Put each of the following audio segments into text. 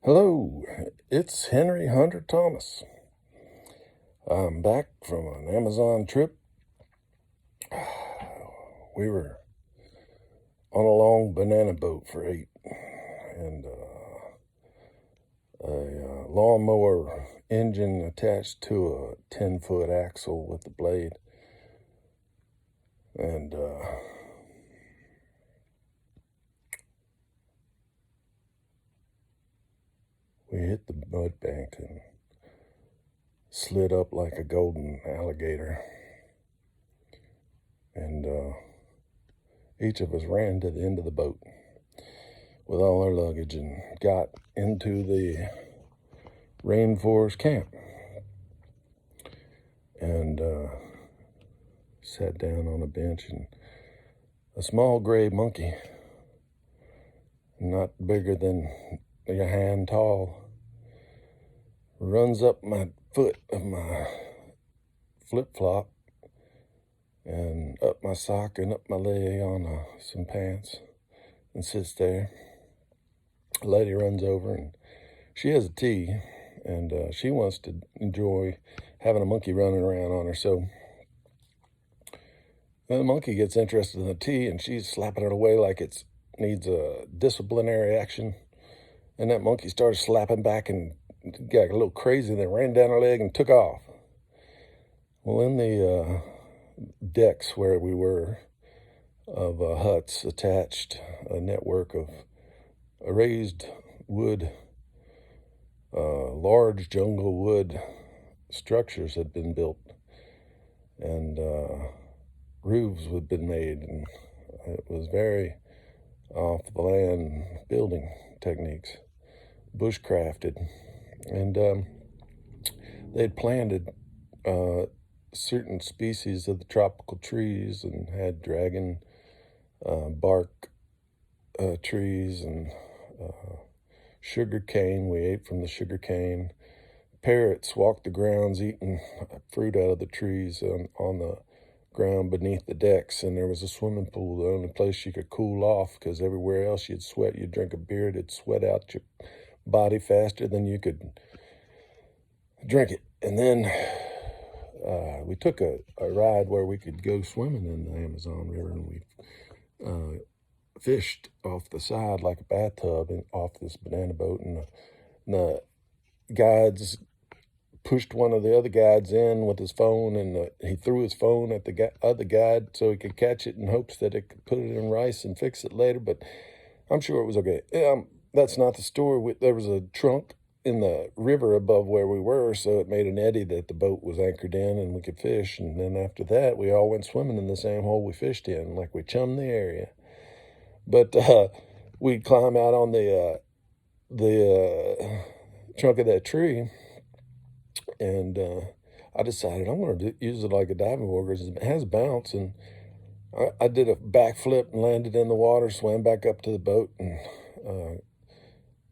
Hello, it's Henry Hunter Thomas. I'm back from an Amazon trip. We were on a long banana boat for 8, and a lawnmower engine attached to a 10-foot axle with the blade. And we hit the mud bank and slid up like a golden alligator. And each of us ran to the end of the boat with all our luggage and got into the rainforest camp and sat down on a bench, and a small gray monkey, not bigger than a hand tall, runs up my foot of my flip-flop and up my sock and up my leg on some pants and sits there. A lady runs over and she has a tea, and she wants to enjoy having a monkey running around on her. So the monkey gets interested in the tea, and she's slapping it away like it needs a disciplinary action. And that monkey started slapping back and got a little crazy, and then ran down her leg and took off. Well, in the decks where we were of huts attached, a network of raised wood, large jungle wood structures had been built, and roofs had been made, and it was very off the land building techniques, bushcrafted. And they'd planted certain species of the tropical trees and had dragon bark trees and sugar cane. We ate from the sugar cane. Parrots walked the grounds eating fruit out of the trees on the ground beneath the decks. And there was a swimming pool, the only place you could cool off, because everywhere else you'd sweat. You'd drink a beer, it'd sweat out your body faster than you could drink it. And then we took a ride where we could go swimming in the Amazon River, and we fished off the side like a bathtub and off this banana boat. And the guides pushed one of the other guides in with his phone, and he threw his phone at the other guide so he could catch it in hopes that it could put it in rice and fix it later. But I'm sure it was okay. That's not the story. There was a trunk in the river above where we were, so it made an eddy that the boat was anchored in and we could fish. And then after that, we all went swimming in the same hole we fished in, like we chummed the area. But we'd climb out on the trunk of that tree, and I decided I'm going to use it like a diving board because it has bounce. And I did a backflip and landed in the water, swam back up to the boat,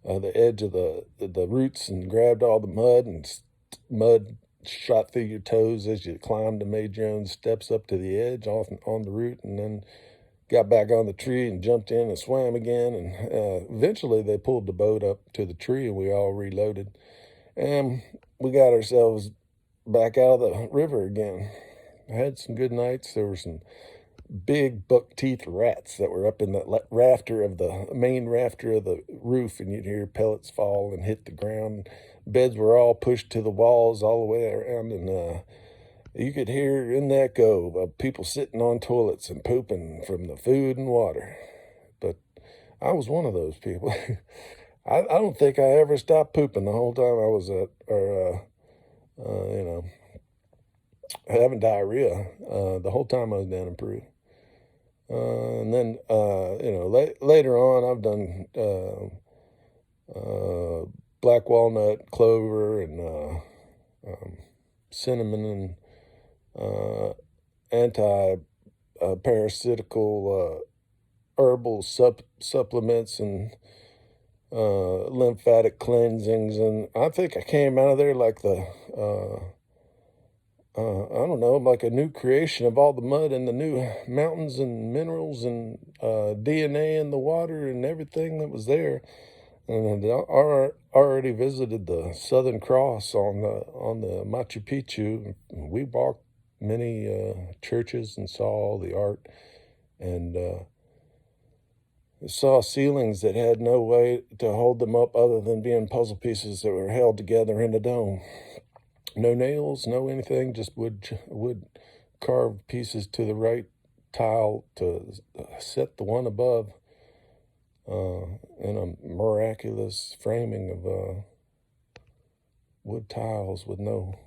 and the edge of the roots, and grabbed all the mud, and mud shot through your toes as you climbed and made your own steps up to the edge off on the root, and then got back on the tree and jumped in and swam again. And eventually they pulled the boat up to the tree, and we all reloaded, and we got ourselves back out of the river again. I had some good nights. There were some big buck-teeth rats that were up in the rafter of the main rafter of the roof, and you'd hear pellets fall and hit the ground. Beds were all pushed to the walls all the way around, and you could hear an echo of people sitting on toilets and pooping from the food and water. But I was one of those people. I don't think I ever stopped pooping the whole time I was having diarrhea the whole time I was down in Peru. And then, later on, I've done black walnut, clover, and cinnamon, and anti-parasitical herbal supplements, and lymphatic cleansings. And I think I came out of there like I don't know, like a new creation of all the mud and the new mountains and minerals and DNA in the water and everything that was there. and had already visited the Southern Cross on the Machu Picchu. We walked many churches and saw all the art, and saw ceilings that had no way to hold them up other than being puzzle pieces that were held together in a dome. No nails, no anything, just wood carved pieces to the right tile to set the one above in a miraculous framing of wood tiles with no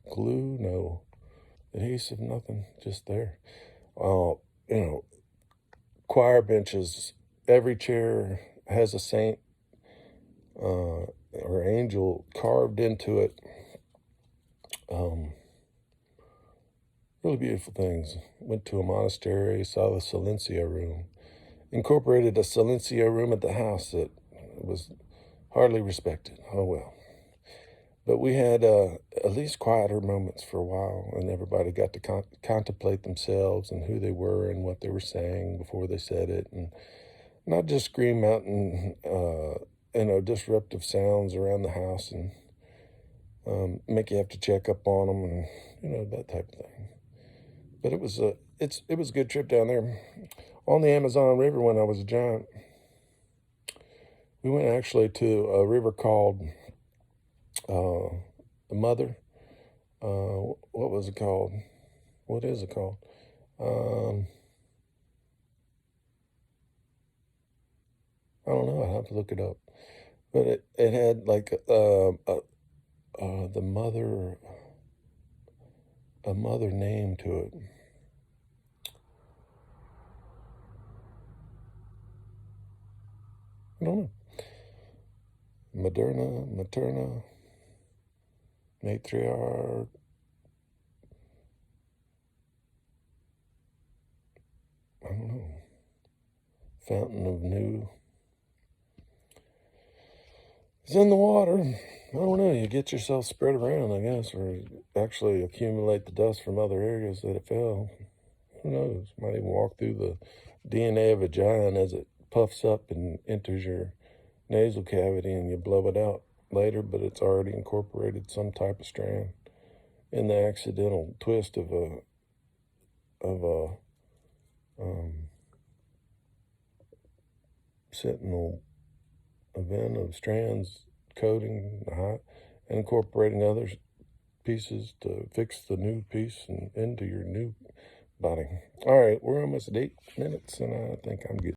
glue, no adhesive, nothing, just there. You know, choir benches, every chair has a saint or angel carved into it. Really beautiful things. Went to a monastery, saw the silencio room. Incorporated a silencio room at the house that was hardly respected. Oh well. But we had at least quieter moments for a while, and everybody got to contemplate themselves and who they were and what they were saying before they said it, and not just scream out and disruptive sounds around the house and make you have to check up on them and that type of thing. But it was a good trip down there on the Amazon River when I was a giant. We went actually to a river called the Mother. What was it called? What is it called? I don't know. I have to look it up. But it had like the mother, a mother name to it. I don't know. Materna, matriarch. I don't know. Fountain of New. It's in the water. I don't know. You get yourself spread around, I guess, or actually accumulate the dust from other areas that it fell. Who knows? Might even walk through the DNA of a giant as it puffs up and enters your nasal cavity, and you blow it out later, but it's already incorporated some type of strand in the accidental twist of a sentinel event of strands coating the hot and incorporating other pieces to fix the new piece and into your new body. All right, we're almost at 8 minutes, and I think I'm good.